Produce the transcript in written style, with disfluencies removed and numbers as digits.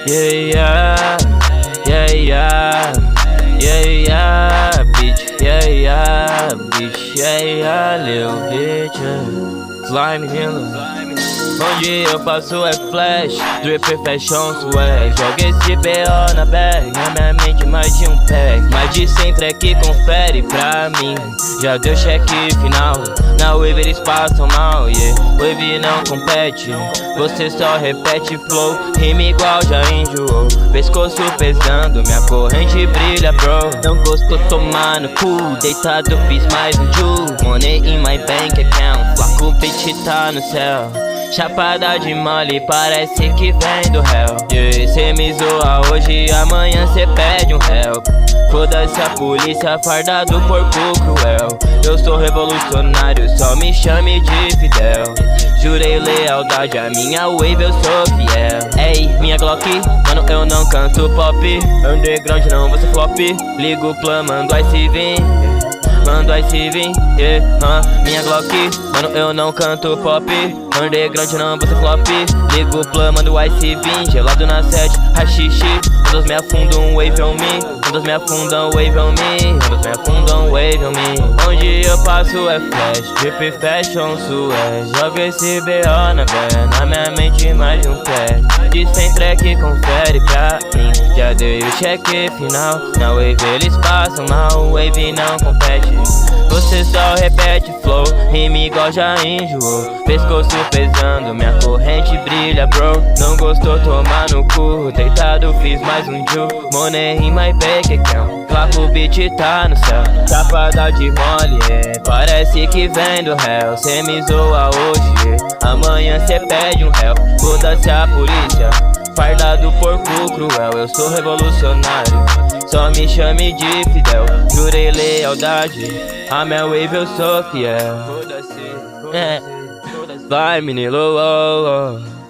Yeah, yeah, yeah, yeah, yeah, bitch, yeah, bitch, yeah, little bitch, yeah. Slime Nilo. Onde eu passo é flash, drip fashion swag. Joga esse BO na bag, na minha mente mais de um pack. Mais de 100 track confere pra mim, já deu cheque final. Na wave eles passam mal, yeah. Wave não compete, você só repete flow. Rima igual já enjoou, pescoço pesando, minha corrente brilha bro. Não gostou tomar no cu, deitado fiz mais um ju. Money in my bank account, flaco bitch tá no céu. Chapada de mole, parece que vem do réu. Yeah, cê me zoa hoje, amanhã cê pede um help. Foda-se a polícia, farda do porco cruel. Eu sou revolucionário, só me chame de Fidel. Jurei lealdade, a minha wave eu sou fiel. Ei, minha Glock, mano eu não canto pop. Underground não, você flop. Ligo o plan, mando ice vir. Mando ice vir, yeah, minha Glock, mano eu não canto pop. Underground não, você flop. Ligo o plan, mando ice vir. Gelado na 7, haxixe. Todos me afundam, wave on me. Todos me afundam, wave on me. Todos me afundam, wave on me. Onde eu passo é flash, drip fashion swag. Joga esse BO na véia, na minha mente mais de um pé. De 100 track confere pra mim, já dei o cheque final. Na wave eles passam mal, wave não compete. Você só repete flow, rima igual já enjoou. Pescoço pesando, minha corrente brilha bro. Não gostou, tomar no cu, deitado fiz mais um ju. Money in my bank account, claro o beat tá no céu. Chapada de mole, yeah, parece que vem do réu. Cê me zoa hoje, yeah, amanhã cê pede um help. Foda-se a polícia, farda do porco cruel. Eu sou revolucionário, só me chame de Fidel. Jurei lealdade, a minha wave eu sou fiel. Vai menino, oh, oh.